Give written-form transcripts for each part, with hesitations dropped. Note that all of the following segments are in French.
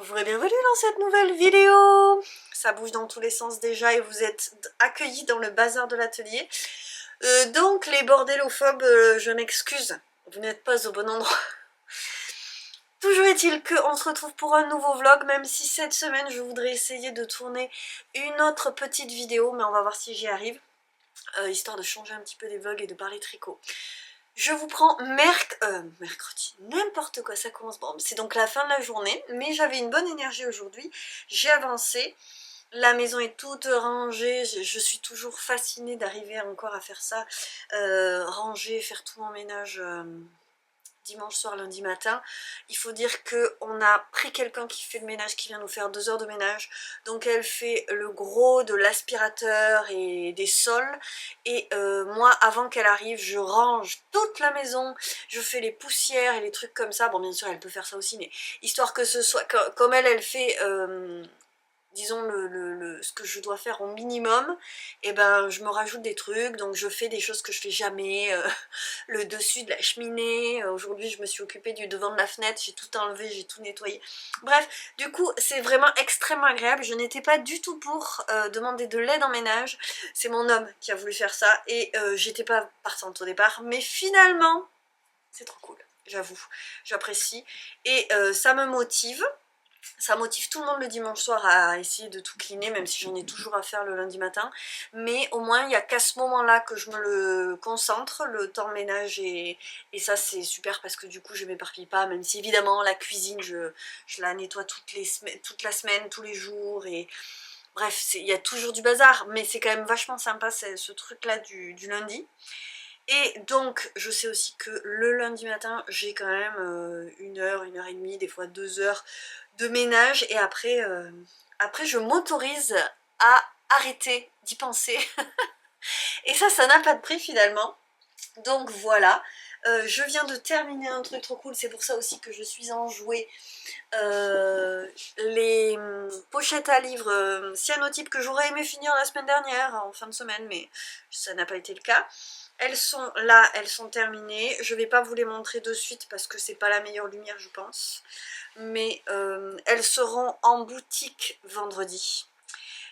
Bonjour et bienvenue dans cette nouvelle vidéo. Ça bouge dans tous les sens déjà et vous êtes accueillis dans le bazar de l'atelier. Donc les bordelophobes, je m'excuse, vous n'êtes pas au bon endroit. Toujours est-il qu'on se retrouve pour un nouveau vlog, même si cette semaine je voudrais essayer de tourner une autre petite vidéo, mais on va voir si j'y arrive, histoire de changer un petit peu des vlogs et de parler tricot. Je vous prends mercredi, n'importe quoi, ça commence. Bon, c'est donc la fin de la journée, mais j'avais une bonne énergie aujourd'hui. J'ai avancé, la maison est toute rangée, je suis toujours fascinée d'arriver encore à faire ça. Ranger, faire tout mon ménage dimanche soir, lundi matin. Il faut dire qu'on a pris quelqu'un qui fait le ménage, qui vient nous faire 2 heures de ménage. Donc elle fait le gros de l'aspirateur et des sols. Et moi, avant qu'elle arrive, je range toute la maison. Je fais les poussières et les trucs comme ça. Bon, bien sûr, elle peut faire ça aussi, mais histoire que ce soit... Comme elle fait... disons ce que je dois faire au minimum, et ben je me rajoute des trucs, donc je fais des choses que je fais jamais, le dessus de la cheminée, aujourd'hui je me suis occupée du devant de la fenêtre, j'ai tout enlevé, j'ai tout nettoyé, bref, du coup c'est vraiment extrêmement agréable. Je n'étais pas du tout pour demander de l'aide en ménage, c'est mon homme qui a voulu faire ça, et j'étais pas partante au départ, mais finalement c'est trop cool, j'avoue, j'apprécie, et ça me motive. Ça motive tout le monde le dimanche soir à essayer de tout cleaner, même si j'en ai toujours à faire le lundi matin. Mais au moins, il n'y a qu'à ce moment-là que je me le concentre, le temps de ménage. Et ça, c'est super parce que du coup, je m'éparpille pas. Même si évidemment, la cuisine, je la nettoie toute la semaine, tous les jours. Et bref, il y a toujours du bazar. Mais c'est quand même vachement sympa ce truc-là du lundi. Et donc, je sais aussi que le lundi matin, j'ai quand même 1 heure, 1 heure et demie, des fois 2 heures de ménage. Et après, après je m'autorise à arrêter d'y penser. Et ça n'a pas de prix finalement. Donc voilà, je viens de terminer un truc trop cool. C'est pour ça aussi que je suis enjouée. Les pochettes à livres cyanotypes que j'aurais aimé finir la semaine dernière, en fin de semaine, mais ça n'a pas été le cas. Elles sont là, elles sont terminées. Je vais pas vous les montrer de suite parce que c'est pas la meilleure lumière, je pense. Mais elles seront en boutique vendredi.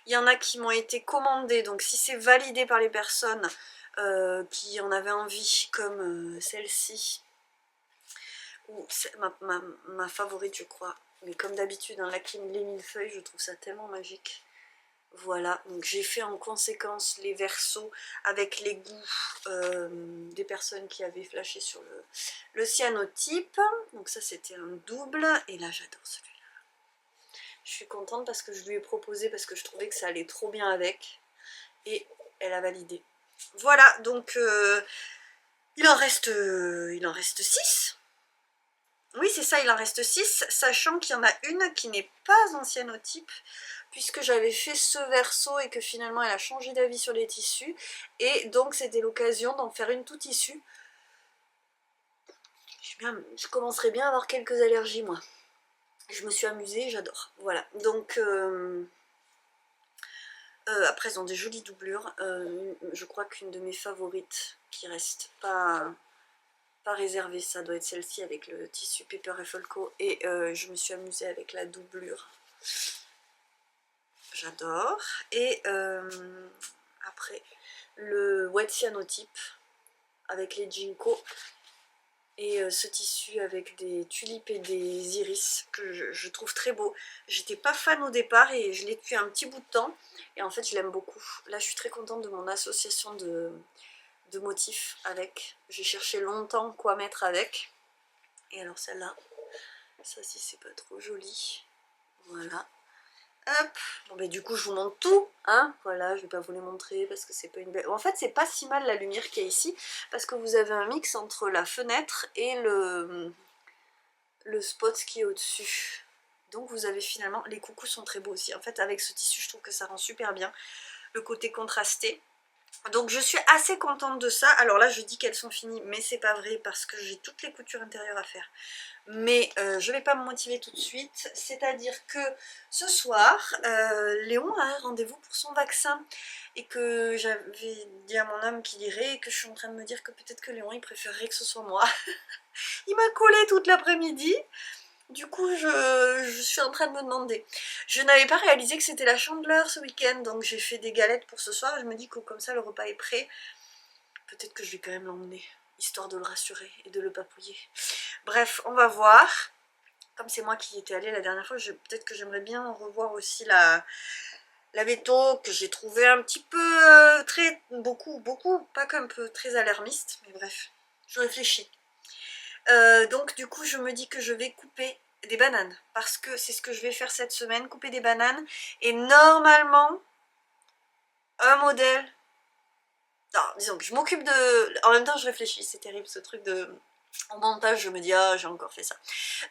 Il y en a qui m'ont été commandées, donc si c'est validé par les personnes qui en avaient envie, comme celle-ci, ou ma favorite je crois, mais comme d'habitude, hein, les millefeuilles, je trouve ça tellement magique. Voilà, donc j'ai fait en conséquence les versos avec les goûts des personnes qui avaient flashé sur le cyanotype. Donc ça c'était un double, et là j'adore celui-là. Je suis contente parce que je lui ai proposé, parce que je trouvais que ça allait trop bien avec, et elle a validé. Voilà, donc il en reste 6. Oui, c'est ça, il en reste 6, sachant qu'il y en a une qui n'est pas en cyanotype, puisque j'avais fait ce verso et que finalement elle a changé d'avis sur les tissus, et donc c'était l'occasion d'en faire une toute issue. Je commencerai bien à avoir quelques allergies, moi. Je me suis amusée, j'adore. Voilà, donc après elles ont des jolies doublures. Je crois qu'une de mes favorites qui reste pas réservée, ça doit être celle-ci avec le tissu Pepper et Folco, et je me suis amusée avec la doublure. J'adore. Et après le wet cyanotype avec les Jinko, et ce tissu avec des tulipes et des iris que je trouve très beau. J'étais pas fan au départ et je l'ai depuis un petit bout de temps, et en fait je l'aime beaucoup. Là je suis très contente de mon association de motifs avec. J'ai cherché longtemps quoi mettre avec, et alors celle-là, ça si c'est pas trop joli, voilà. Hop, bon bah du coup je vous montre tout, hein, voilà, je vais pas vous les montrer parce que c'est pas une belle... En fait c'est pas si mal la lumière qu'il y a ici, parce que vous avez un mix entre la fenêtre et le spot qui est au-dessus. Donc vous avez finalement, les coucous sont très beaux aussi, en fait avec ce tissu je trouve que ça rend super bien le côté contrasté. Donc je suis assez contente de ça. Alors là je dis qu'elles sont finies, mais c'est pas vrai parce que j'ai toutes les coutures intérieures à faire. Mais je vais pas me motiver tout de suite, c'est-à-dire que ce soir, Léon a un rendez-vous pour son vaccin, et que j'avais dit à mon homme qu'il irait, et que je suis en train de me dire que peut-être que Léon il préférerait que ce soit moi. Il m'a collé toute l'après-midi. Du coup, je suis en train de me demander. Je n'avais pas réalisé que c'était la Chandeleur ce week-end, donc j'ai fait des galettes pour ce soir. Je me dis que comme ça, le repas est prêt. Peut-être que je vais quand même l'emmener, histoire de le rassurer et de le papouiller. Bref, on va voir. Comme c'est moi qui y étais allée la dernière fois, peut-être que j'aimerais bien revoir aussi la métaux que j'ai trouvé un petit peu beaucoup, pas qu'un peu, très alarmiste. Mais bref, je réfléchis. Donc du coup je me dis que je vais couper des bananes parce que c'est ce que je vais faire cette semaine, couper des bananes et normalement un modèle, non disons que je m'occupe de, en même temps je réfléchis, c'est terrible ce truc de, en montage je me dis ah j'ai encore fait ça,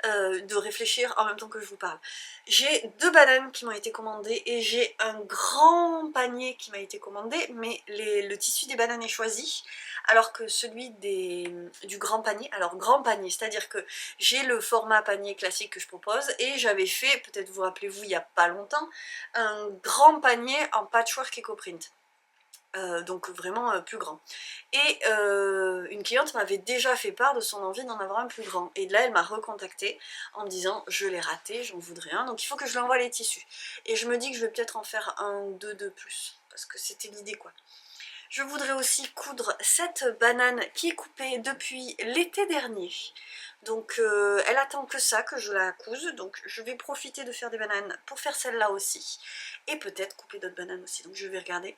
de réfléchir en même temps que je vous parle. J'ai 2 bananes qui m'ont été commandées et j'ai un grand panier qui m'a été commandé, mais le tissu des bananes est choisi, alors que celui du grand panier, alors grand panier, c'est-à-dire que j'ai le format panier classique que je propose et j'avais fait, peut-être vous rappelez-vous il n'y a pas longtemps, un grand panier en patchwork éco-print. Donc vraiment plus grand. Et une cliente m'avait déjà fait part de son envie d'en avoir un plus grand. Et là elle m'a recontactée en me disant je l'ai raté, j'en voudrais un, donc il faut que je lui envoie les tissus. Et je me dis que je vais peut-être en faire un ou deux de plus, parce que c'était l'idée quoi. Je voudrais aussi coudre cette banane qui est coupée depuis l'été dernier. Donc elle attend que ça, que je la couse, donc je vais profiter de faire des bananes pour faire celle-là aussi. Et peut-être couper d'autres bananes aussi, donc je vais regarder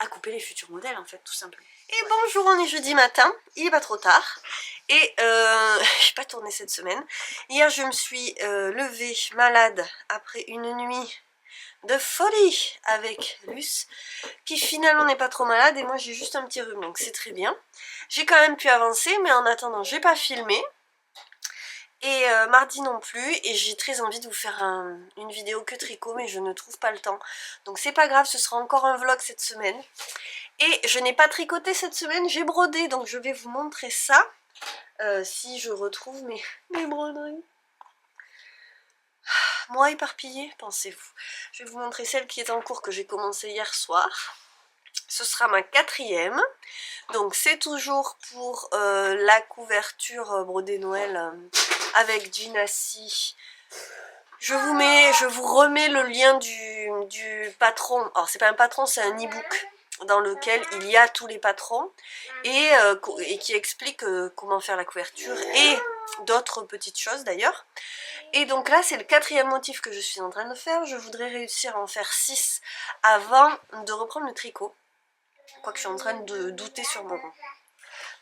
à couper les futurs modèles en fait tout simplement. Et bonjour, on est jeudi matin, il est pas trop tard et j'ai pas tourné cette semaine. Hier je me suis levée malade après une nuit de folie avec Luce qui finalement n'est pas trop malade et moi j'ai juste un petit rhume donc c'est très bien. J'ai quand même pu avancer mais en attendant j'ai pas filmé. Et mardi non plus, et j'ai très envie de vous faire une vidéo que tricot mais je ne trouve pas le temps. Donc c'est pas grave, ce sera encore un vlog cette semaine. Et je n'ai pas tricoté cette semaine, j'ai brodé, donc je vais vous montrer ça. Si je retrouve mes broderies. Moi éparpillée, pensez-vous. Je vais vous montrer celle qui est en cours que j'ai commencé hier soir. Ce sera ma 4e. Donc c'est toujours pour la couverture brodée Noël avec Ginassi. Je vous remets le lien du patron. Alors c'est pas un patron, c'est un e-book dans lequel il y a tous les patrons et qui explique comment faire la couverture et d'autres petites choses d'ailleurs. Et donc là c'est le 4e motif que je suis en train de faire. Je voudrais réussir à en faire 6 avant de reprendre le tricot. Quoique je suis en train de douter sur mon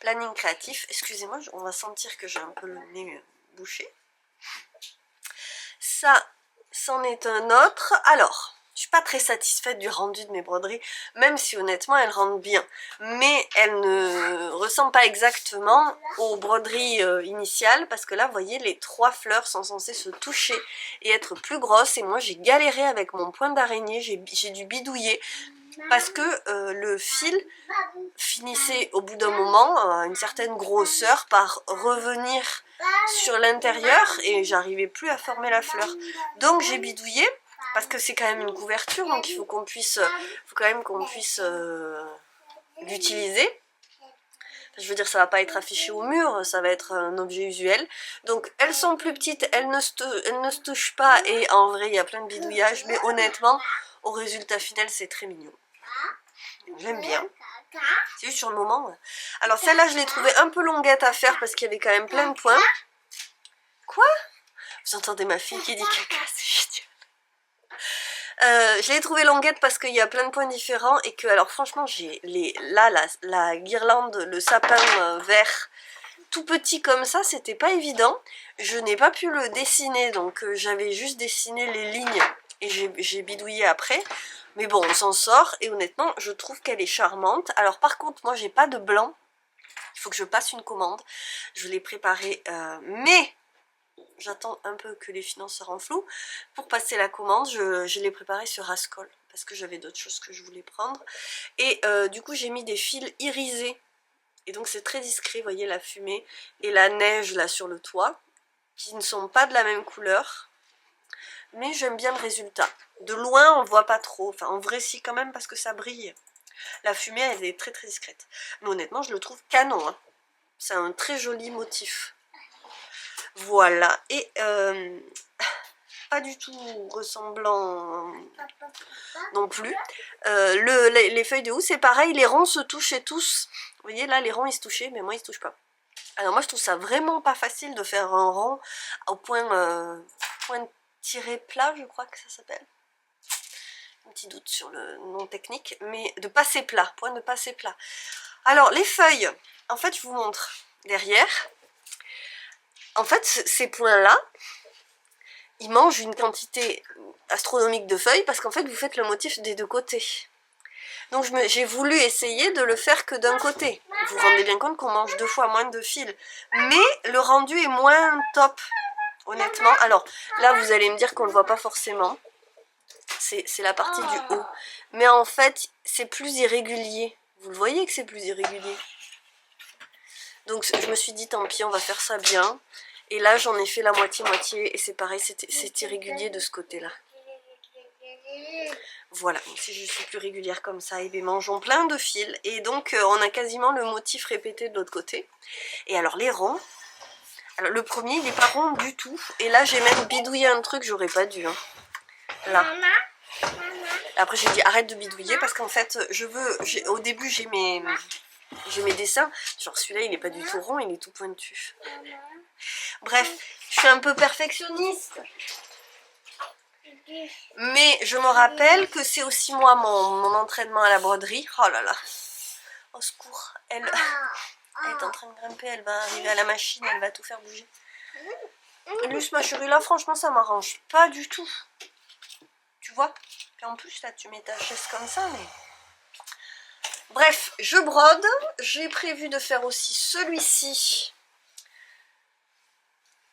planning créatif. Excusez-moi, on va sentir que j'ai un peu le nez bouché. Ça, c'en est un autre. Alors, je suis pas très satisfaite du rendu de mes broderies, même si honnêtement elles rendent bien. Mais elles ne ressemblent pas exactement aux broderies initiales, parce que là, vous voyez, les 3 fleurs sont censées se toucher et être plus grosses. Et moi, j'ai galéré avec mon point d'araignée, j'ai dû bidouiller. Parce que le fil finissait au bout d'un moment, à une certaine grosseur, par revenir sur l'intérieur et j'arrivais plus à former la fleur. Donc j'ai bidouillé, parce que c'est quand même une couverture, donc il faut qu'on puisse, l'utiliser. Je veux dire, ça va pas être affiché au mur, ça va être un objet usuel. Donc elles sont plus petites, elles ne se touchent pas et en vrai il y a plein de bidouillages, mais honnêtement, au résultat final c'est très mignon. J'aime bien. C'est juste sur le moment. Alors celle-là, je l'ai trouvée un peu longuette à faire parce qu'il y avait quand même plein de points. Quoi? Vous entendez ma fille qui dit caca, c'est génial. Je l'ai trouvée longuette parce qu'il y a plein de points différents et que, alors franchement, j'ai la guirlande, le sapin vert tout petit comme ça, c'était pas évident. Je n'ai pas pu le dessiner, donc j'avais juste dessiné les lignes et j'ai bidouillé après. Mais bon, on s'en sort et honnêtement, je trouve qu'elle est charmante. Alors par contre, moi j'ai pas de blanc. Il faut que je passe une commande. Je l'ai préparée, mais j'attends un peu que les finances se renflouent. Pour passer la commande, je l'ai préparée sur Rascol parce que j'avais d'autres choses que je voulais prendre. Et du coup, j'ai mis des fils irisés. Et donc c'est très discret, vous voyez la fumée et la neige là sur le toit, qui ne sont pas de la même couleur. Mais j'aime bien le résultat. De loin, on ne voit pas trop. Enfin, en vrai, si quand même, parce que ça brille. La fumée, elle est très très discrète. Mais honnêtement, je le trouve canon. Hein. C'est un très joli motif. Voilà, et pas du tout ressemblant non plus. Les feuilles de housse, c'est pareil, les ronds se touchaient tous. Vous voyez, là, les ronds, ils se touchaient, mais moi, ils se touchent pas. Alors moi, je trouve ça vraiment pas facile de faire un rond au point tiré plat, je crois que ça s'appelle. Un petit doute sur le nom technique, mais de passer plat, point de passer plat. Alors, les feuilles, en fait, je vous montre derrière. En fait, ces points-là, ils mangent une quantité astronomique de feuilles parce qu'en fait, vous faites le motif des deux côtés. Donc, j'ai voulu essayer de le faire que d'un côté. Vous vous rendez bien compte qu'on mange 2 fois moins de fils. Mais le rendu est moins top, honnêtement. Alors, là, vous allez me dire qu'on ne le voit pas forcément. C'est la partie du haut. Mais en fait, c'est plus irrégulier. Vous le voyez que c'est plus irrégulier. Donc, je me suis dit, tant pis, on va faire ça bien. Et là, j'en ai fait la moitié-moitié. Et c'est pareil, c'est irrégulier de ce côté-là. Voilà, donc si je suis plus régulière comme ça, et bien mangeons plein de fils. Et donc, on a quasiment le motif répété de l'autre côté. Et alors, les ronds. Alors, le premier, il n'est pas rond du tout. Et là, j'ai même bidouillé un truc, j'aurais pas dû. Hein. Là. Après, j'ai dit arrête de bidouiller parce qu'en fait, au début, j'ai mes dessins. Genre, celui-là, il n'est pas du tout rond, il est tout pointu. Bref, je suis un peu perfectionniste. Mais je me rappelle que c'est aussi moi mon entraînement à la broderie. Oh là là, au secours, elle est en train de grimper, elle va arriver à la machine, elle va tout faire bouger. Luce, ma chérie, là franchement ça m'arrange pas du tout. Tu vois? Et en plus là tu mets ta chaise comme ça, mais... Bref, je brode. J'ai prévu de faire aussi celui-ci.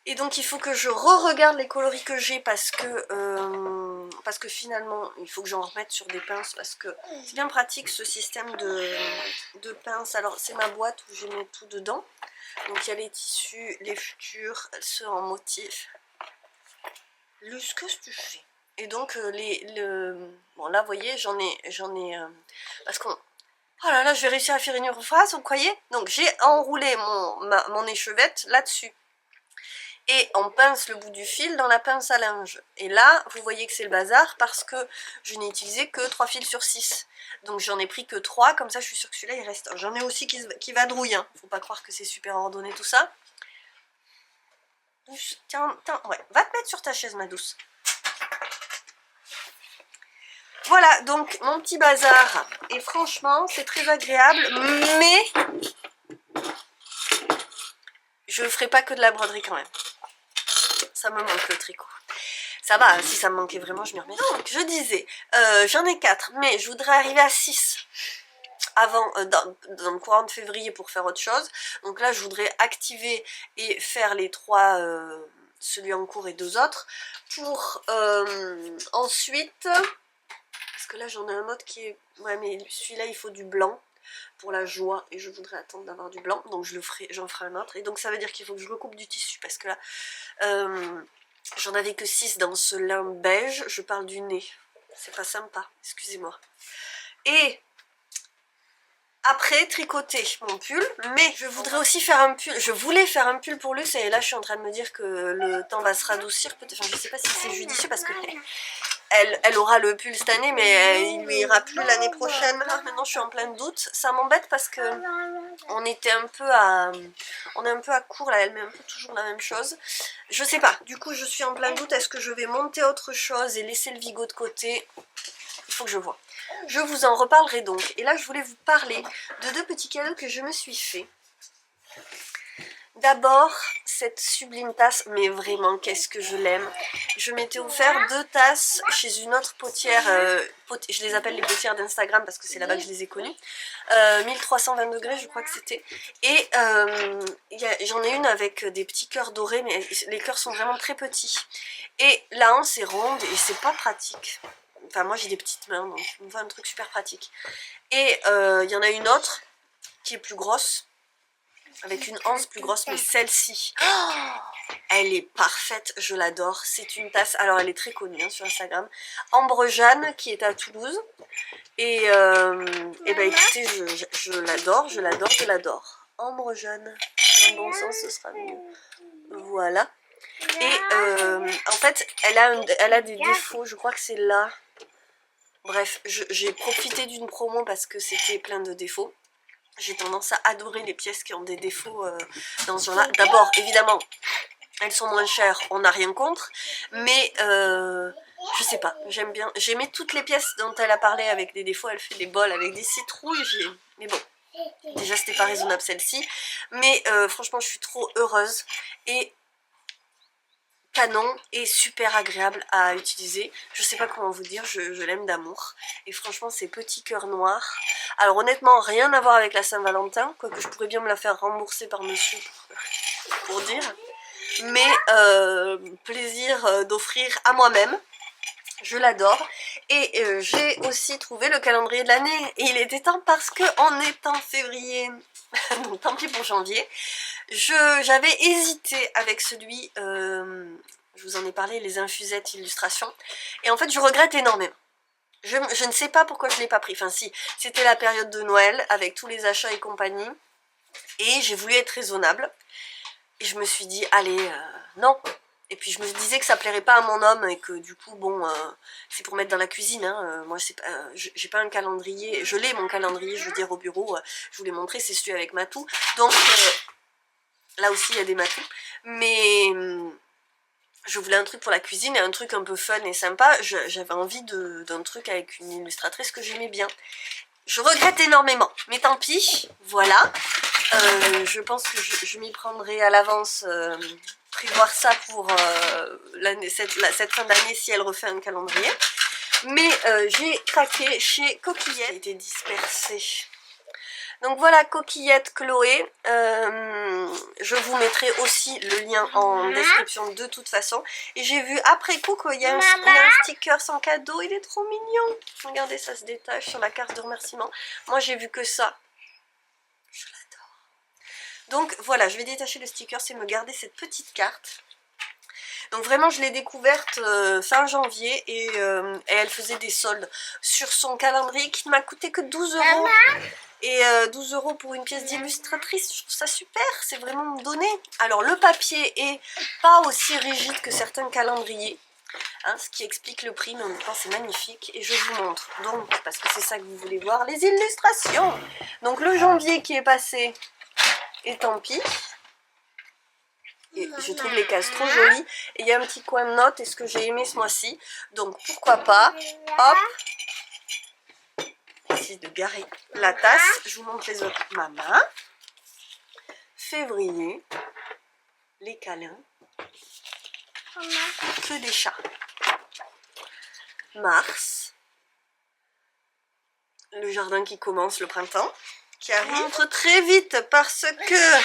Et donc il faut que je re-regarde les coloris que j'ai parce que finalement il faut que j'en remette sur des pinces parce que c'est bien pratique ce système de pinces. Alors c'est ma boîte où je mets tout dedans. Donc il y a les tissus, les futurs, ceux en motif. Luce, qu'est-ce que tu fais? Et donc bon là vous voyez j'en ai parce qu'on... Oh là là, je vais réussir à faire une phrase, vous croyez? Donc j'ai enroulé mon échevette là-dessus. Et on pince le bout du fil dans la pince à linge. Et là, vous voyez que c'est le bazar parce que je n'ai utilisé que 3 fils sur 6. Donc j'en ai pris que 3, comme ça je suis sûre que celui-là il reste. J'en ai aussi qui vadrouille, hein. Faut pas croire que c'est super ordonné tout ça. Tiens, ouais, va te mettre sur ta chaise ma douce. Voilà, donc mon petit bazar. Et franchement, c'est très agréable, mais je ne ferai pas que de la broderie quand même. Ça me manque le tricot. Ça va, si ça me manquait vraiment, je m'y remettrai. Donc, je disais, j'en ai 4, mais je voudrais arriver à 6 avant, dans le courant de février pour faire autre chose. Donc là, je voudrais activer et faire les 3, celui en cours et 2 autres, pour ensuite, parce que là j'en ai un autre qui est, ouais mais celui-là il faut du blanc pour la joie et je voudrais attendre d'avoir du blanc, donc j'en ferai un autre. Et donc ça veut dire qu'il faut que je recoupe du tissu parce que là, j'en avais que 6 dans ce lin beige, je parle du nez, c'est pas sympa, excusez-moi. Et après, tricoter mon pull, mais je voudrais aussi faire un pull, je voulais faire un pull pour Luce et là je suis en train de me dire que le temps va se radoucir, peut-être, enfin je sais pas si c'est judicieux parce que elle aura le pull cette année mais il lui ira plus l'année prochaine. Ah, maintenant je suis en plein doute, ça m'embête parce que on est un peu à court là, elle met un peu toujours la même chose. Je sais pas, du coup je suis en plein doute, est-ce que je vais monter autre chose et laisser le Vigo de côté? Il faut que je vois. Je vous en reparlerai donc. Et là, je voulais vous parler de 2 petits cadeaux que je me suis fait. D'abord, cette sublime tasse, mais vraiment, qu'est-ce que je l'aime. Je m'étais offert 2 tasses chez une autre potière, je les appelle les potières d'Instagram parce que c'est là-bas que je les ai connues. 1320 degrés, je crois que c'était. Et j'en ai une avec des petits cœurs dorés, mais les cœurs sont vraiment très petits. Et la hanse est ronde et c'est pas pratique. Enfin, moi j'ai des petites mains, donc il me faut un truc super pratique. Et il y en a une autre qui est plus grosse, avec une anse plus grosse, mais celle-ci, elle est parfaite, je l'adore. C'est une tasse, alors elle est très connue hein, sur Instagram, Ambre Jeanne, qui est à Toulouse. Et ben écoutez, je l'adore, je l'adore, je l'adore. Ambre Jeanne, dans le bon sens, ce sera mieux. Voilà. Et en fait, elle a des défauts, je crois que c'est là. Bref, j'ai profité d'une promo parce que c'était plein de défauts. J'ai tendance à adorer les pièces qui ont des défauts dans ce genre-là. D'abord, évidemment, elles sont moins chères, on n'a rien contre. Mais je sais pas, j'aime bien. J'aimais toutes les pièces dont elle a parlé avec des défauts. Elle fait des bols avec des citrouilles. Mais bon, déjà c'était pas raisonnable celle-ci. Mais franchement, je suis trop heureuse. Et canon et super agréable à utiliser. Je sais pas comment vous dire, je l'aime d'amour. Et franchement, ces petits cœurs noirs. Alors honnêtement, rien à voir avec la Saint-Valentin, quoique je pourrais bien me la faire rembourser par monsieur pour dire. Mais plaisir d'offrir à moi-même. Je l'adore. Et j'ai aussi trouvé le calendrier de l'année. Et il était temps parce qu'on est en février. Donc tant pis pour janvier. J'avais hésité avec celui, je vous en ai parlé, les infusettes illustrations. Et en fait, je regrette énormément. Je ne sais pas pourquoi je ne l'ai pas pris. Enfin si, c'était la période de Noël avec tous les achats et compagnie. Et j'ai voulu être raisonnable. Et je me suis dit, allez, non. Et puis je me disais que ça plairait pas à mon homme et que du coup, bon, c'est pour mettre dans la cuisine. Hein. Moi, j'ai pas un calendrier. Je l'ai mon calendrier, je veux dire, au bureau. Je vous l'ai montré, c'est celui avec Matou. Donc... là aussi il y a des matous, mais je voulais un truc pour la cuisine et un truc un peu fun et sympa. J'avais envie d'un truc avec une illustratrice que j'aimais bien. Je regrette énormément, mais tant pis, voilà. Je pense que je m'y prendrai à l'avance, prévoir ça pour cette fin d'année si elle refait un calendrier. Mais j'ai craqué chez Coquillette, qui a été dispersée. Donc voilà, Coquillette Chloé, je vous mettrai aussi le lien en description de toute façon. Et j'ai vu après coup qu'il y a un sticker sans cadeau, il est trop mignon. Regardez, ça se détache sur la carte de remerciement. Moi j'ai vu que ça, je l'adore. Donc voilà, je vais détacher le sticker, c'est me garder cette petite carte. Donc vraiment je l'ai découverte fin janvier et elle faisait des soldes sur son calendrier qui ne m'a coûté que 12 €. Et 12 € pour une pièce d'illustratrice, je trouve ça super, c'est vraiment donné. Alors le papier est pas aussi rigide que certains calendriers, hein, ce qui explique le prix, mais en même temps c'est magnifique. Et je vous montre, donc, parce que c'est ça que vous voulez voir, les illustrations. Donc le janvier qui est passé, et tant pis. Et je trouve les cases trop jolies. Et il y a un petit coin de notes, et ce que j'ai aimé ce mois-ci. Donc pourquoi pas, hop, de garer la tasse, je vous montre les autres. Maman, février, les câlins, que des chats. Mars, le jardin qui commence, le printemps, qui arrive très vite parce que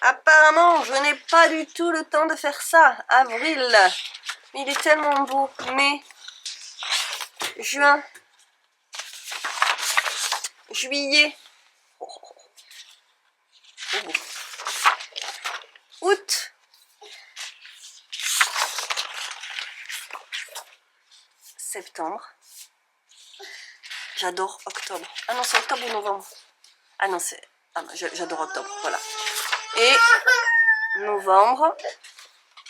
apparemment je n'ai pas du tout le temps de faire ça. Avril, il est tellement beau. Mai, juin, juillet, août, septembre. J'adore octobre. Ah non, c'est octobre ou novembre? Ah non, c'est... Ah non, j'adore octobre, voilà. Et novembre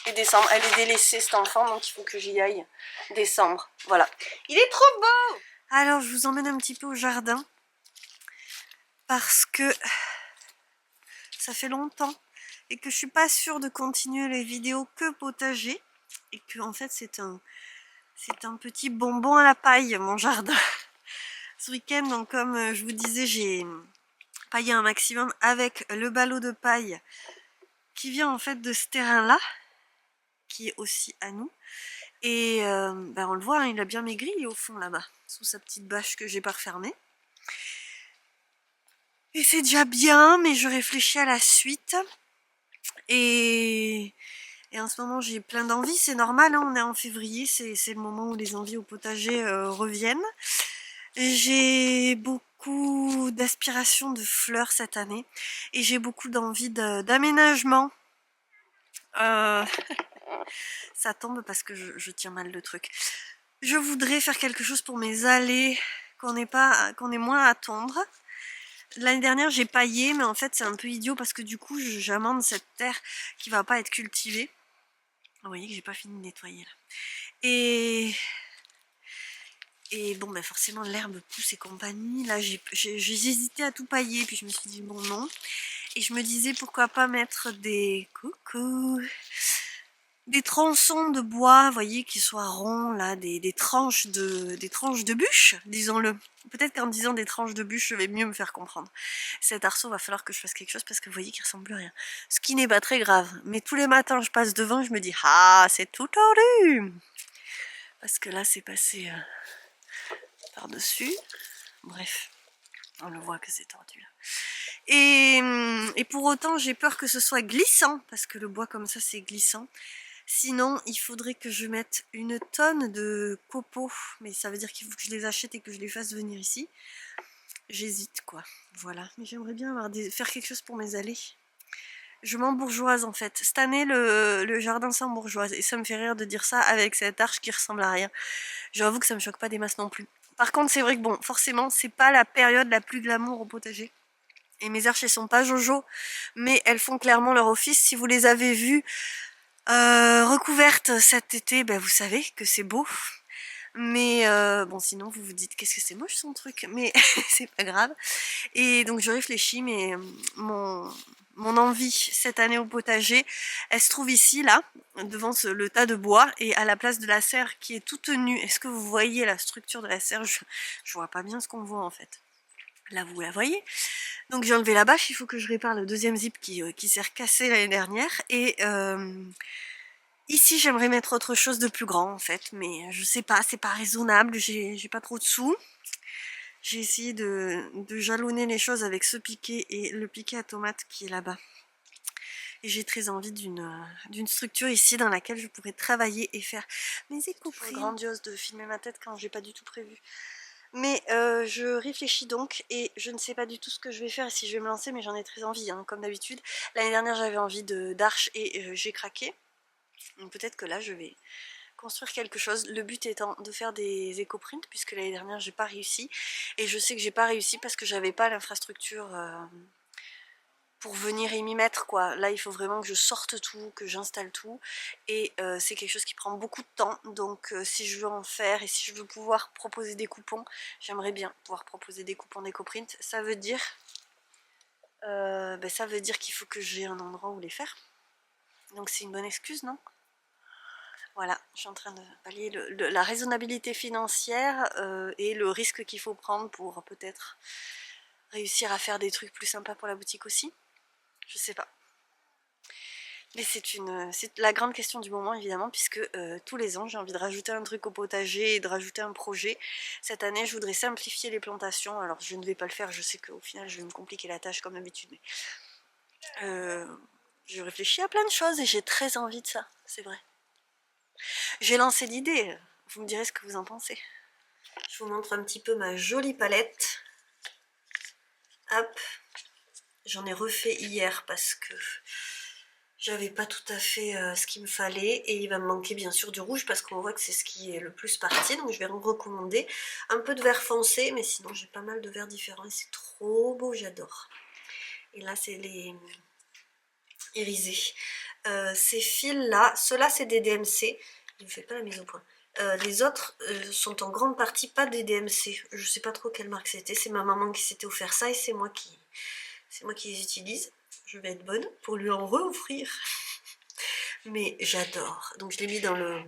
et décembre. Elle est délaissée cette enfant, donc il faut que j'y aille. Décembre, voilà. Il est trop beau! Alors, je vous emmène un petit peu au jardin. Parce que ça fait longtemps et que je suis pas sûre de continuer les vidéos que potager. Et que en fait c'est un petit bonbon à la paille, mon jardin. Ce week-end, donc comme je vous disais, j'ai paillé un maximum avec le ballot de paille qui vient en fait de ce terrain-là, qui est aussi à nous. Et ben on le voit, hein, il a bien maigri au fond là-bas, sous sa petite bâche que j'ai pas refermée. Et c'est déjà bien, mais je réfléchis à la suite. Et en ce moment, j'ai plein d'envies, c'est normal, hein, on est en février, c'est le moment où les envies au potager reviennent. J'ai beaucoup d'aspiration de fleurs cette année et j'ai beaucoup d'envie d'aménagement. Ça tombe parce que je tiens mal le truc. Je voudrais faire quelque chose pour mes allées qu'on ait moins à tondre. l'année dernière j'ai paillé, mais en fait c'est un peu idiot parce que du coup j'amende cette terre qui va pas être cultivée. Vous voyez que j'ai pas fini de nettoyer là. Et bon, ben forcément l'herbe pousse et compagnie. Là j'hésitais à tout pailler, puis je me suis dit bon non. Et je me disais pourquoi pas mettre des des tronçons de bois, vous voyez, qui soient ronds, là, des tranches de bûches, disons-le. Peut-être qu'en disant des tranches de bûches, je vais mieux me faire comprendre. Cet arceau, va falloir que je fasse quelque chose parce que vous voyez qu'il ressemble plus à rien. Ce qui n'est pas très grave. Mais tous les matins, je passe devant, je me dis, ah, c'est tout tordu. Parce que là, c'est passé par-dessus. Bref, on le voit que c'est tordu là. Et pour autant, j'ai peur que ce soit glissant, parce que le bois comme ça, c'est glissant. Sinon, il faudrait que je mette une tonne de copeaux, mais ça veut dire qu'il faut que je les achète et que je les fasse venir ici. J'hésite quoi, voilà. Mais j'aimerais bien faire quelque chose pour mes allées. Je m'embourgeoise en fait. Cette année, le jardin s'embourgeoise. Et ça me fait rire de dire ça avec cette arche qui ressemble à rien. J'avoue que ça me choque pas des masses non plus. Par contre, c'est vrai que bon, forcément, c'est pas la période la plus glamour au potager. Et mes arches, elles sont pas jojo, mais elles font clairement leur office. Si vous les avez vues recouvertes cet été, ben vous savez que c'est beau. Mais bon, sinon vous vous dites qu'est-ce que c'est moche son truc, mais c'est pas grave. Et donc je réfléchis, mais mon envie cette année au potager, elle se trouve ici, là, devant le tas de bois, et à la place de la serre qui est toute nue. Est-ce que vous voyez la structure de la serre? Je vois pas bien ce qu'on voit en fait. Là vous la voyez. Donc j'ai enlevé la bâche, il faut que je répare le deuxième zip qui s'est recassé l'année dernière. Et ici j'aimerais mettre autre chose de plus grand en fait, mais je sais pas, c'est pas raisonnable, j'ai pas trop de sous. J'ai essayé de jalonner les choses avec ce piquet et le piquet à tomates qui est là-bas. Et j'ai très envie d'une structure ici dans laquelle je pourrais travailler et faire mes éco-primes. C'est grandiose de filmer ma tête quand j'ai pas du tout prévu. Mais je réfléchis donc et je ne sais pas du tout ce que je vais faire et si je vais me lancer, mais j'en ai très envie, hein, comme d'habitude. L'année dernière j'avais envie d'arches et j'ai craqué. Donc peut-être que là je vais construire quelque chose. Le but étant de faire des éco-prints puisque l'année dernière j'ai pas réussi. Et je sais que j'ai pas réussi parce que j'avais pas l'infrastructure pour venir y m'y mettre quoi. Là il faut vraiment que je sorte tout, que j'installe tout et c'est quelque chose qui prend beaucoup de temps, donc si je veux en faire et si je veux pouvoir proposer des coupons, j'aimerais bien pouvoir proposer des coupons d'éco-print. Ça veut dire qu'il faut que j'ai un endroit où les faire, donc c'est une bonne excuse, non? Voilà, je suis en train de pallier la raisonnabilité financière et le risque qu'il faut prendre pour peut-être réussir à faire des trucs plus sympas pour la boutique aussi. Je sais pas. Mais c'est la grande question du moment évidemment, puisque tous les ans j'ai envie de rajouter un truc au potager et de rajouter un projet. Cette année je voudrais simplifier les plantations, alors je ne vais pas le faire, je sais qu'au final je vais me compliquer la tâche comme d'habitude, mais je réfléchis à plein de choses et j'ai très envie de ça, c'est vrai. J'ai lancé l'idée, vous me direz ce que vous en pensez. Je vous montre un petit peu ma jolie palette. Hop, j'en ai refait hier parce que j'avais pas tout à fait ce qu'il me fallait et il va me manquer bien sûr du rouge parce qu'on voit que c'est ce qui est le plus parti, donc je vais recommander un peu de vert foncé, mais sinon j'ai pas mal de verts différents et c'est trop beau, j'adore. Et là c'est les irisés. Ces fils là, ceux-là c'est des DMC, il me fait pas la mise au point. Les autres sont en grande partie pas des DMC, je sais pas trop quelle marque c'était, c'est ma maman qui s'était offert ça et c'est moi qui les utilise. Je vais être bonne pour lui en re-offrir. Mais j'adore. Donc je l'ai mis dans le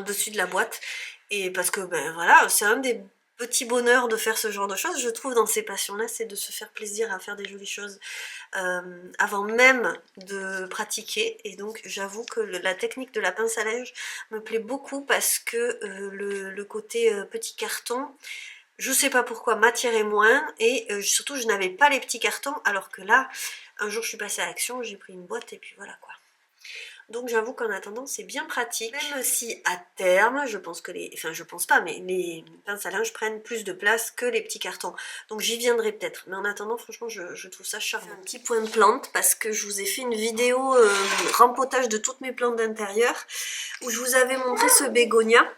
dessus de la boîte. Et parce que ben voilà, c'est un des petits bonheurs de faire ce genre de choses, je trouve, dans ces passions-là, c'est de se faire plaisir à faire des jolies choses avant même de pratiquer. Et donc j'avoue que la technique de la pince à linge me plaît beaucoup parce que le côté petit carton, je sais pas pourquoi, m'attirait moins et surtout je n'avais pas les petits cartons, alors que là, un jour je suis passée à Action, j'ai pris une boîte et puis voilà quoi. Donc j'avoue qu'en attendant c'est bien pratique, même si à terme, je pense que je pense pas, mais les pinces à linge prennent plus de place que les petits cartons. Donc j'y viendrai peut-être, mais en attendant franchement je trouve ça charmant. Un petit point de plante parce que je vous ai fait une vidéo rempotage de toutes mes plantes d'intérieur où je vous avais montré ce bégonia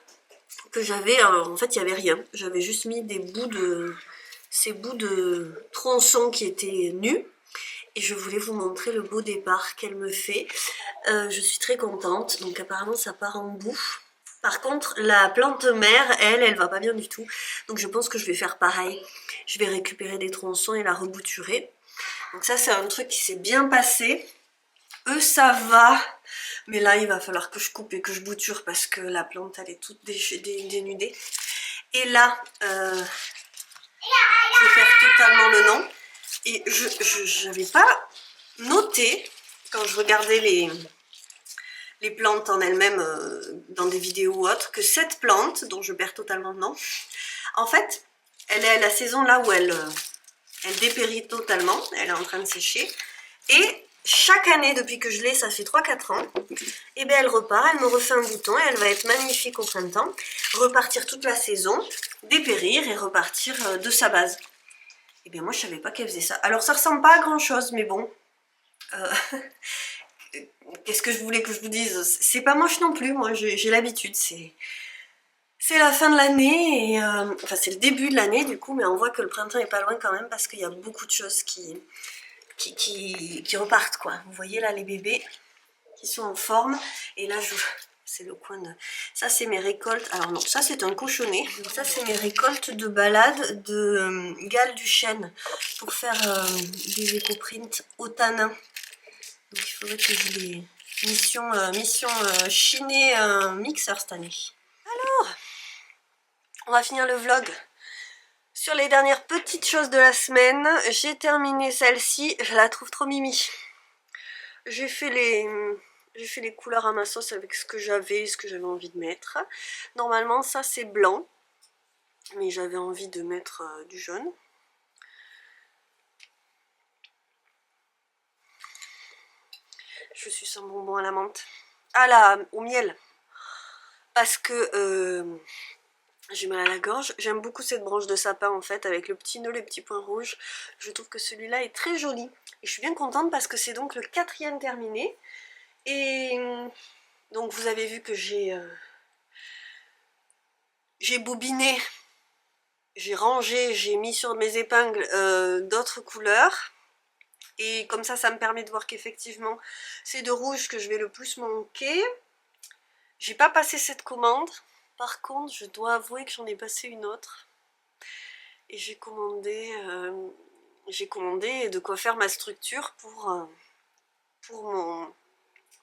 que j'avais, en fait il n'y avait rien, j'avais juste mis des bouts de ces bouts de tronçons qui étaient nus. Et je voulais vous montrer le beau départ qu'elle me fait. Je suis très contente, donc apparemment ça part en bout. Par contre, la plante mère, elle va pas bien du tout. Donc je pense que je vais faire pareil. Je vais récupérer des tronçons et la rebouturer. Donc ça, c'est un truc qui s'est bien passé. Eux, ça va. Mais là, il va falloir que je coupe et que je bouture parce que la plante, elle est toute dénudée. Et là, je vais faire totalement le nom. Et je n'avais pas noté, quand je regardais les plantes en elles-mêmes dans des vidéos ou autres, que cette plante, dont je perds totalement le nom, en fait, elle est à la saison là où elle dépérit totalement, elle est en train de sécher. Et chaque année, depuis que je l'ai, ça fait 3-4 ans, et bien elle repart, elle me refait un bouton et elle va être magnifique au printemps, repartir toute la saison, dépérir et repartir de sa base. Et bien moi je savais pas qu'elle faisait ça. Alors ça ressemble pas à grand chose, mais bon, qu'est-ce que je voulais que je vous dise? C'est pas moche non plus, moi j'ai l'habitude, c'est la fin de l'année, et enfin c'est le début de l'année du coup, mais on voit que le printemps est pas loin quand même parce qu'il y a beaucoup de choses qui repartent quoi. Vous voyez là les bébés qui sont en forme, et là c'est le coin de... Ça c'est mes récoltes, alors non, ça c'est un cochonnet, ça c'est mes récoltes de balade de Galles du Chêne pour faire des éco-prints au tanin. Donc il faudrait que je les... Mission chiner un mixeur cette année. Alors, on va finir le vlog sur les dernières petites choses de la semaine. J'ai terminé celle-ci, je la trouve trop mimi. J'ai fait les couleurs à ma sauce avec ce que j'avais envie de mettre. Normalement ça c'est blanc, mais j'avais envie de mettre du jaune. Je suis sans bonbon à la menthe. Ah au miel. Parce que j'ai mal à la gorge. J'aime beaucoup cette branche de sapin en fait, avec le petit nœud, les petits points rouges. Je trouve que celui-là est très joli. Et je suis bien contente parce que c'est donc le 4e terminé. Et donc vous avez vu que j'ai bobiné, j'ai rangé, j'ai mis sur mes épingles d'autres couleurs. Et comme ça me permet de voir qu'effectivement c'est de rouge que je vais le plus manquer. J'ai pas passé cette commande. Par contre, je dois avouer que j'en ai passé une autre. Et j'ai commandé de quoi faire ma structure pour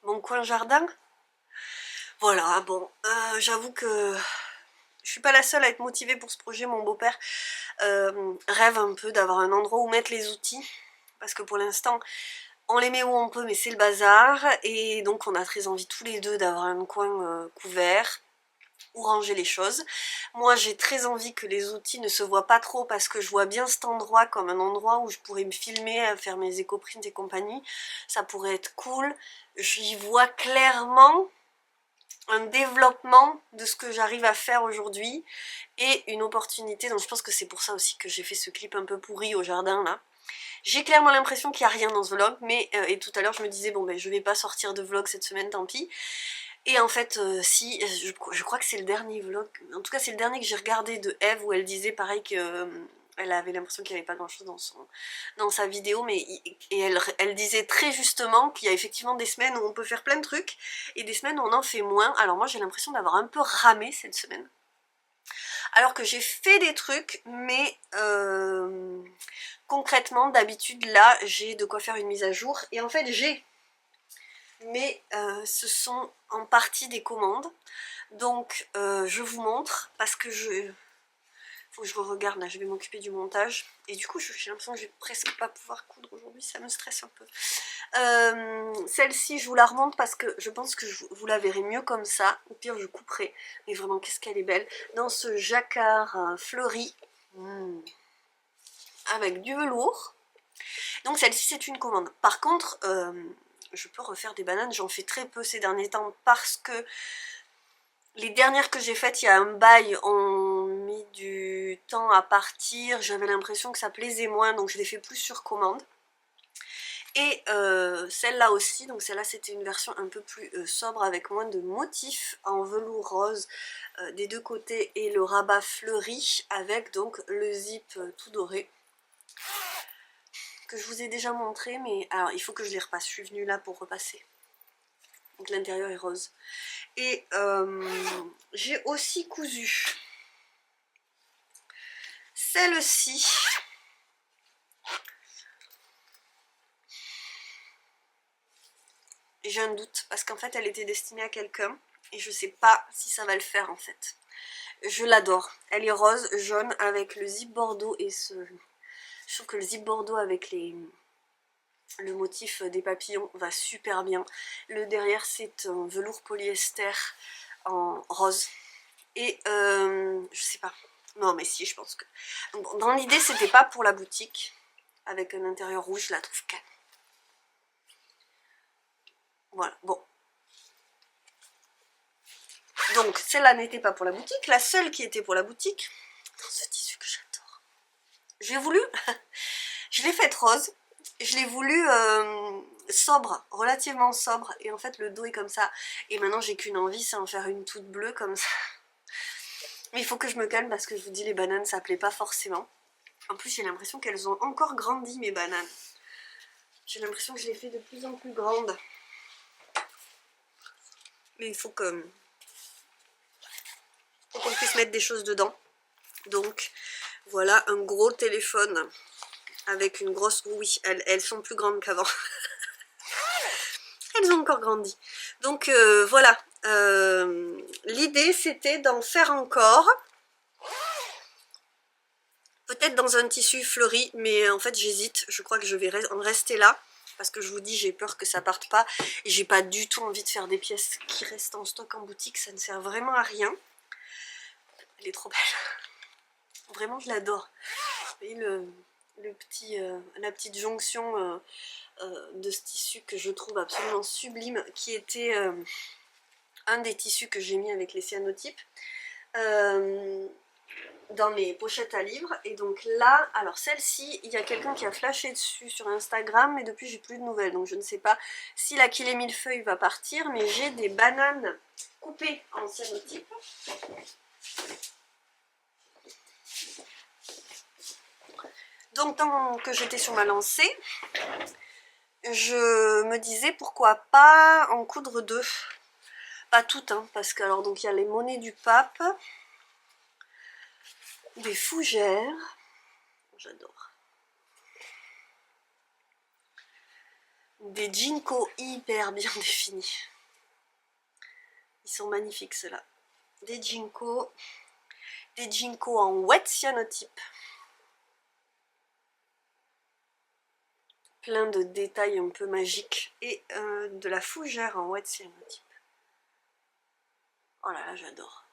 mon coin jardin. Voilà, bon, j'avoue que je suis pas la seule à être motivée pour ce projet. Mon beau-père rêve un peu d'avoir un endroit où mettre les outils. Parce que pour l'instant, on les met où on peut, mais c'est le bazar. Et donc on a très envie tous les deux d'avoir un coin couvert, où ranger les choses. Moi j'ai très envie que les outils ne se voient pas trop parce que je vois bien cet endroit comme un endroit où je pourrais me filmer, faire mes éco-prints et compagnie. Ça pourrait être cool. J'y vois clairement un développement de ce que j'arrive à faire aujourd'hui et une opportunité. Donc je pense que c'est pour ça aussi que j'ai fait ce clip un peu pourri au jardin là. J'ai clairement l'impression qu'il n'y a rien dans ce vlog, mais et tout à l'heure je me disais bon ben je vais pas sortir de vlog cette semaine, tant pis. Et en fait, si, je crois que c'est le dernier vlog, en tout cas c'est le dernier que j'ai regardé de Eve où elle disait pareil que elle avait l'impression qu'il n'y avait pas grand chose dans sa vidéo, mais elle disait très justement qu'il y a effectivement des semaines où on peut faire plein de trucs et des semaines où on en fait moins. Alors moi j'ai l'impression d'avoir un peu ramé cette semaine. Alors que j'ai fait des trucs, mais concrètement d'habitude là j'ai de quoi faire une mise à jour. Et en fait mais ce sont en partie des commandes, donc je vous montre parce que faut que je regarde là, je vais m'occuper du montage et du coup j'ai l'impression que je vais presque pas pouvoir coudre aujourd'hui, ça me stresse un peu. Celle-ci je vous la remonte parce que je pense que vous la verrez mieux comme ça, au pire je couperai, mais vraiment qu'est-ce qu'elle est belle, dans ce jacquard fleuri avec du velours. Donc celle-ci c'est une commande. Par contre je peux refaire des bananes, j'en fais très peu ces derniers temps parce que les dernières que j'ai faites il y a un bail ont mis du temps à partir, j'avais l'impression que ça plaisait moins donc je les fais plus sur commande. Et celle-là aussi, donc celle-là c'était une version un peu plus sobre avec moins de motifs en velours rose des deux côtés et le rabat fleuri avec donc le zip tout doré que je vous ai déjà montré, mais alors il faut que je les repasse, je suis venue là pour repasser. Donc l'intérieur est rose. Et j'ai aussi cousu celle-ci. J'ai un doute parce qu'en fait elle était destinée à quelqu'un et je sais pas si ça va le faire en fait. Je l'adore. Elle est rose, jaune avec le zip bordeaux et ce... Je trouve que le zip bordeaux avec le motif des papillons va super bien. Le derrière c'est un velours polyester en rose. Et je sais pas. Non mais si, je pense que... Donc, dans l'idée c'était pas pour la boutique. Avec un intérieur rouge, je la trouve calme. Voilà, bon. Donc celle-là n'était pas pour la boutique. La seule qui était pour la boutique, dans ce tissu que j'adore. J'ai voulu, je l'ai faite rose. Je l'ai voulu sobre, relativement sobre. Et en fait le dos est comme ça. Et maintenant j'ai qu'une envie, c'est en faire une toute bleue comme ça. Mais il faut que je me calme parce que je vous dis les bananes ça plaît pas forcément. En plus j'ai l'impression qu'elles ont encore grandi mes bananes. J'ai l'impression que je les fais de plus en plus grandes. Mais il faut qu'on puisse mettre des choses dedans. Donc voilà un gros téléphone avec une grosse... Oui, elles sont plus grandes qu'avant. Elles ont encore grandi. Donc voilà, l'idée c'était d'en faire encore. Peut-être dans un tissu fleuri, mais en fait j'hésite. Je crois que je vais en rester là. Parce que je vous dis, j'ai peur que ça parte pas. Et j'ai pas du tout envie de faire des pièces qui restent en stock en boutique. Ça ne sert vraiment à rien. Elle est trop belle. Vraiment, je l'adore. Vous voyez la petite jonction de ce tissu que je trouve absolument sublime, qui était un des tissus que j'ai mis avec les cyanotypes dans mes pochettes à livres. Et donc là, alors celle-ci, il y a quelqu'un qui a flashé dessus sur Instagram, mais depuis j'ai plus de nouvelles, donc je ne sais pas si la Qu'il et Millefeuille va partir, mais j'ai des bananes coupées en cyanotype. Donc tant que j'étais sur ma lancée, je me disais pourquoi pas en coudre deux. Pas toutes, hein, parce que alors donc il y a les monnaies du pape, des fougères, j'adore, des ginkgos hyper bien définis. Ils sont magnifiques ceux-là. Des ginkgos en wet cyanotype. Plein de détails un peu magiques. Et de la fougère en wet cyanotype. Oh là là, j'adore.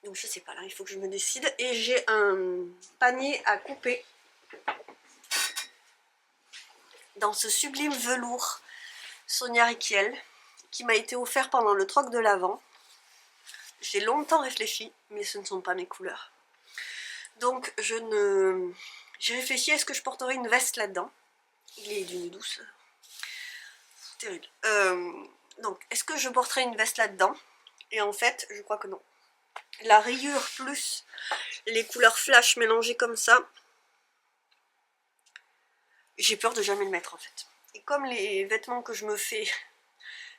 Donc je sais pas, là il faut que je me décide. Et j'ai un panier à couper dans ce sublime velours Sonia Rykiel qui m'a été offert pendant le troc de l'Avent. J'ai longtemps réfléchi, mais ce ne sont pas mes couleurs. Donc j'ai réfléchi, est-ce que je porterai une veste là-dedans? Il est d'une douceur terrible. Donc est-ce que je porterai une veste là-dedans? Et en fait, je crois que non. La rayure plus les couleurs flash mélangées comme ça, j'ai peur de jamais le mettre en fait. Et comme les vêtements que je me fais,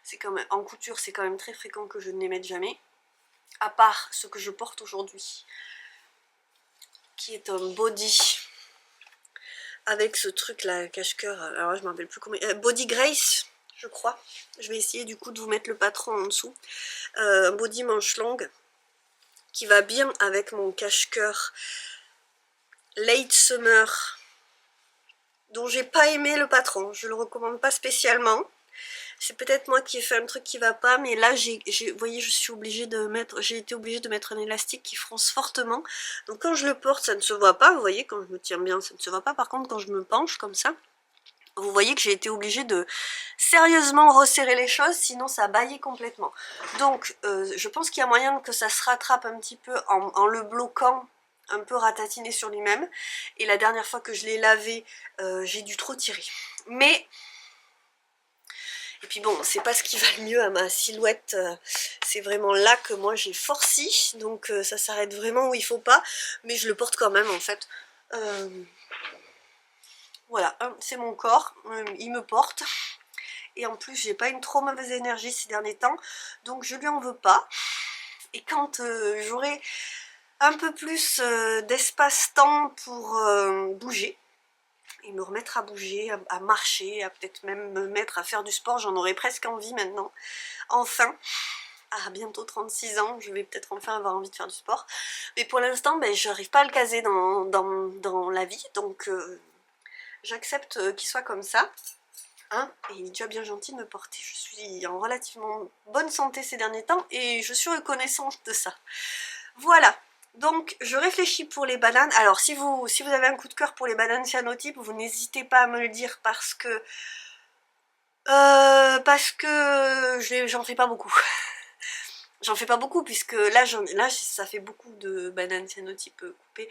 c'est quand même en couture, c'est quand même très fréquent que je ne les mette jamais. À part ce que je porte aujourd'hui, qui est un body avec ce truc là, cache-cœur, alors je me rappelle plus comment... Body Grace, je crois. Je vais essayer du coup de vous mettre le patron en dessous. Un body manche longue qui va bien avec mon cache-cœur Late Summer, dont j'ai pas aimé le patron, je le recommande pas spécialement. C'est peut-être moi qui ai fait un truc qui va pas, mais là, vous voyez, j'ai été obligée de mettre un élastique qui fronce fortement. Donc quand je le porte, ça ne se voit pas, vous voyez, quand je me tiens bien, ça ne se voit pas. Par contre, quand je me penche comme ça, vous voyez que j'ai été obligée de sérieusement resserrer les choses, sinon ça bâillait complètement. Donc, je pense qu'il y a moyen que ça se rattrape un petit peu en le bloquant un peu ratatiné sur lui-même. Et la dernière fois que je l'ai lavé, j'ai dû trop tirer. Mais... Et puis bon, c'est pas ce qui va le mieux à ma silhouette, c'est vraiment là que moi j'ai forci, donc ça s'arrête vraiment où il faut pas, mais je le porte quand même en fait. Voilà, c'est mon corps, il me porte, et en plus j'ai pas une trop mauvaise énergie ces derniers temps, donc je lui en veux pas. Et quand j'aurai un peu plus d'espace-temps pour bouger, et me remettre à bouger, à marcher, à peut-être même me mettre à faire du sport, j'en aurais presque envie maintenant. Enfin, à bientôt 36 ans, je vais peut-être enfin avoir envie de faire du sport. Mais pour l'instant, ben, je n'arrive pas à le caser dans la vie, donc j'accepte qu'il soit comme ça. Hein, et il est déjà bien gentil de me porter, je suis en relativement bonne santé ces derniers temps et je suis reconnaissante de ça. Voilà. Donc je réfléchis pour les bananes. Alors si vous avez un coup de cœur pour les bananes cyanotypes, vous n'hésitez pas à me le dire parce que j'en fais pas beaucoup. J'en fais pas beaucoup puisque là ça fait beaucoup de bananes cyanotypes coupées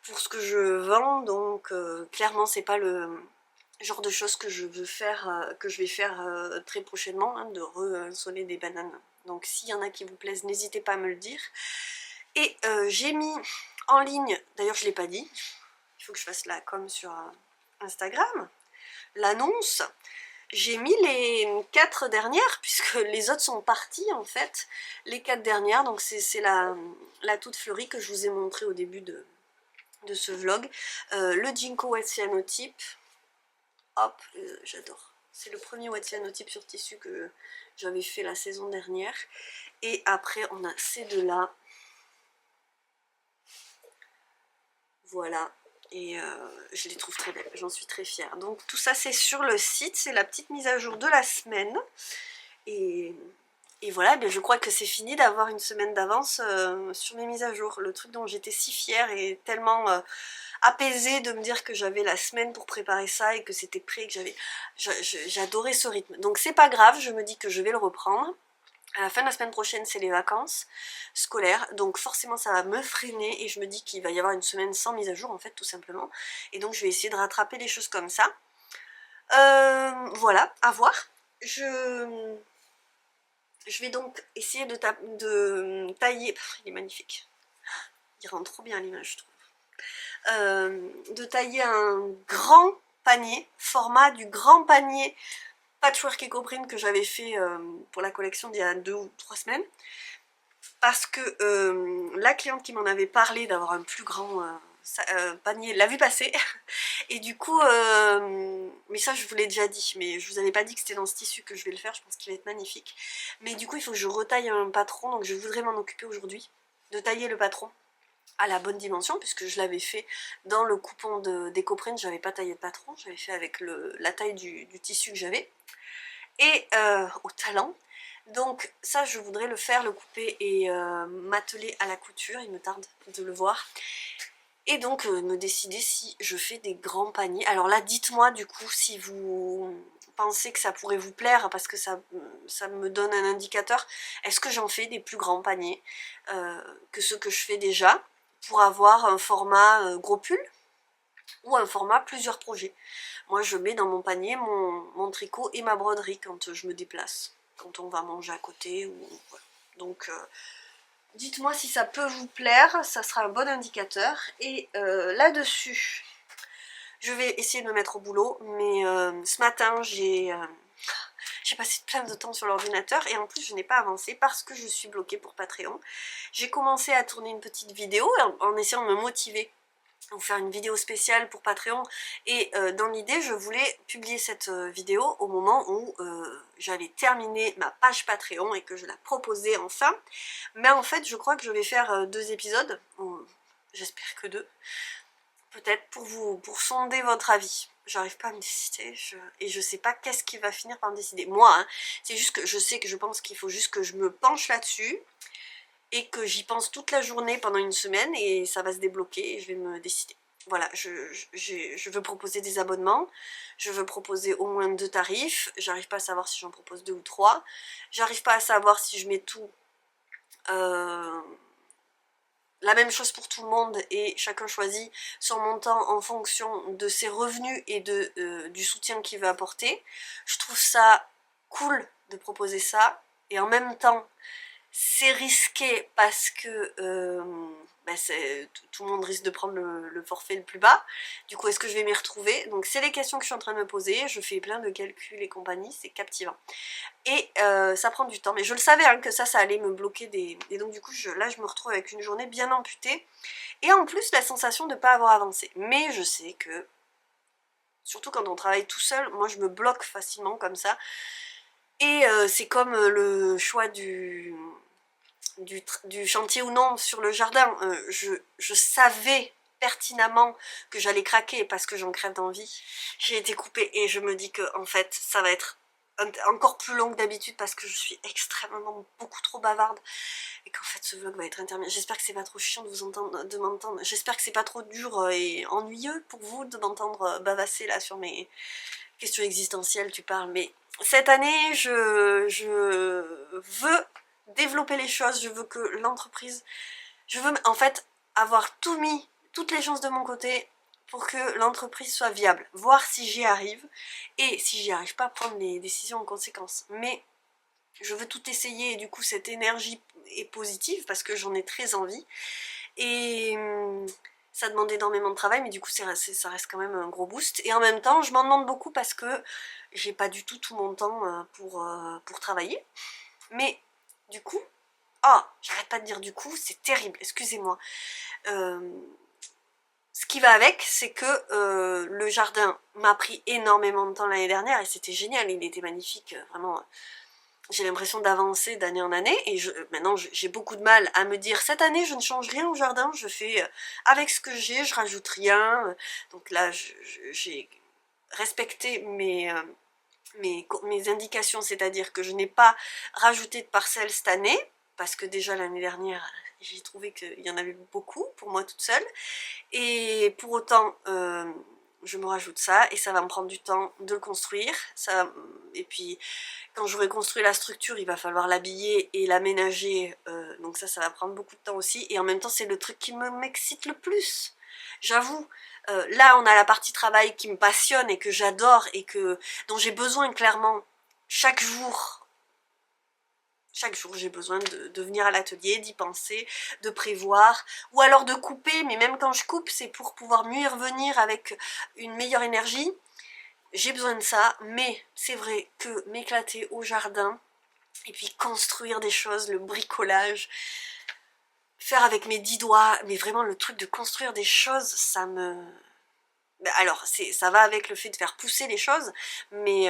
pour ce que je vends, donc clairement c'est pas le genre de choses que je vais faire très prochainement, hein, de re-soler des bananes. Donc s'il y en a qui vous plaisent, n'hésitez pas à me le dire. Et j'ai mis en ligne, d'ailleurs je ne l'ai pas dit, il faut que je fasse la com sur Instagram, l'annonce. J'ai mis les 4 dernières, puisque les autres sont partis en fait, les 4 dernières, donc c'est la toute fleurie que je vous ai montré au début de ce vlog. Le Ginkgo Wet Cyanotype, hop, j'adore. C'est le premier Wet Cyanotype sur tissu que j'avais fait la saison dernière. Et après on a ces deux-là. Voilà, et je les trouve très belles, j'en suis très fière. Donc tout ça c'est sur le site, c'est la petite mise à jour de la semaine. Et voilà, je crois que c'est fini d'avoir une semaine d'avance sur mes mises à jour. Le truc dont j'étais si fière et tellement apaisée de me dire que j'avais la semaine pour préparer ça et que c'était prêt, que j'adorais ce rythme. Donc c'est pas grave, je me dis que je vais le reprendre. À la fin de la semaine prochaine, c'est les vacances scolaires, donc forcément ça va me freiner et je me dis qu'il va y avoir une semaine sans mise à jour en fait, tout simplement. Et donc je vais essayer de rattraper les choses comme ça. Voilà, à voir. Je vais donc essayer de tailler... Il est magnifique. Il rentre trop bien à l'image, je trouve. De tailler un grand panier, format du grand panier Patchwork Ecoprint que j'avais fait pour la collection d'il y a 2 ou 3 semaines, parce que la cliente qui m'en avait parlé d'avoir un plus grand panier l'a vu passer et du coup mais ça je vous l'ai déjà dit, mais je vous avais pas dit que c'était dans ce tissu que je vais le faire, je pense qu'il va être magnifique, mais du coup il faut que je retaille un patron, donc je voudrais m'en occuper aujourd'hui, de tailler le patron à la bonne dimension, puisque je l'avais fait dans le coupon d'Ecoprint, j'avais pas taillé de patron, j'avais fait avec la taille du tissu que j'avais, et au talent. Donc ça je voudrais le faire, le couper et m'atteler à la couture, il me tarde de le voir. Et donc me décider si je fais des grands paniers. Alors là dites-moi du coup si vous pensez que ça pourrait vous plaire, parce que ça me donne un indicateur. Est-ce que j'en fais des plus grands paniers que ceux que je fais déjà, pour avoir un format gros pull ou un format plusieurs projets. Moi je mets dans mon panier mon tricot et ma broderie quand je me déplace, quand on va manger à côté, ou voilà. Donc dites-moi si ça peut vous plaire, ça sera un bon indicateur. Et là-dessus, je vais essayer de me mettre au boulot, mais ce matin j'ai passé plein de temps sur l'ordinateur et en plus je n'ai pas avancé parce que je suis bloquée pour Patreon. J'ai commencé à tourner une petite vidéo en essayant de me motiver, ou faire une vidéo spéciale pour Patreon, et dans l'idée je voulais publier cette vidéo au moment où j'allais terminer ma page Patreon et que je la proposais enfin, mais en fait je crois que je vais faire 2 épisodes, j'espère que 2, peut-être pour sonder votre avis. J'arrive pas à me décider, et je sais pas qu'est-ce qui va finir par me décider. Moi, hein, c'est juste que je pense qu'il faut juste que je me penche là-dessus, et que j'y pense toute la journée pendant une semaine, et ça va se débloquer et je vais me décider. Voilà, je veux proposer des abonnements, je veux proposer au moins 2 tarifs, j'arrive pas à savoir si j'en propose 2 ou 3, j'arrive pas à savoir si je mets tout la même chose pour tout le monde et chacun choisit son montant en fonction de ses revenus et du soutien qu'il veut apporter. Je trouve ça cool de proposer ça et en même temps c'est risqué parce que tout le monde risque de prendre le forfait le plus bas. Du coup, est-ce que je vais m'y retrouver? Donc c'est les questions que je suis en train de me poser. Je fais plein de calculs et compagnie, c'est captivant. Et ça prend du temps, mais je le savais hein, que ça allait me bloquer des... Et donc du coup, là, je me retrouve avec une journée bien amputée. Et en plus, la sensation de ne pas avoir avancé. Mais je sais que, surtout quand on travaille tout seul, moi, je me bloque facilement comme ça. Et c'est comme le choix du chantier ou non sur le jardin. Je savais pertinemment que j'allais craquer parce que j'en crève d'envie. J'ai été coupée et je me dis que en fait, ça va être encore plus long que d'habitude parce que je suis extrêmement beaucoup trop bavarde et qu'en fait ce vlog va être interminable. J'espère que c'est pas trop chiant de vous entendre, de m'entendre. J'espère que c'est pas trop dur et ennuyeux pour vous de m'entendre bavasser là sur mes questions existentielles. Tu parles, mais cette année je veux développer les choses, je veux que l'entreprise, je veux en fait avoir tout mis, toutes les chances de mon côté pour que l'entreprise soit viable, voir si j'y arrive, et si j'y arrive pas, prendre les décisions en conséquence. Mais je veux tout essayer, et du coup cette énergie est positive, parce que j'en ai très envie, et ça demande énormément de travail, mais du coup ça reste quand même un gros boost, et en même temps je m'en demande beaucoup, parce que j'ai pas du tout mon temps pour travailler, mais du coup, j'arrête pas de dire du coup, c'est terrible, excusez-moi. Ce qui va avec, c'est que le jardin m'a pris énormément de temps l'année dernière et c'était génial, il était magnifique, vraiment. J'ai l'impression d'avancer d'année en année et maintenant j'ai beaucoup de mal à me dire cette année je ne change rien au jardin, je fais avec ce que j'ai, je rajoute rien. Donc là j'ai respecté mes indications, c'est-à-dire que je n'ai pas rajouté de parcelles cette année, parce que déjà l'année dernière, j'ai trouvé qu'il y en avait beaucoup pour moi toute seule, et pour autant, je me rajoute ça, et ça va me prendre du temps de le construire, et puis quand j'aurai construit la structure, il va falloir l'habiller et l'aménager, donc ça va prendre beaucoup de temps aussi, et en même temps c'est le truc qui m'excite le plus, j'avoue. Là on a la partie travail qui me passionne et que j'adore et dont j'ai besoin clairement chaque jour. Chaque jour j'ai besoin de venir à l'atelier, d'y penser, de prévoir, ou alors de couper, mais même quand je coupe c'est pour pouvoir mieux y revenir avec une meilleure énergie. J'ai besoin de ça, mais c'est vrai que m'éclater au jardin, et puis construire des choses, le bricolage, faire avec mes 10 doigts, mais vraiment le truc de construire des choses, ça me... Alors, ça va avec le fait de faire pousser les choses, mais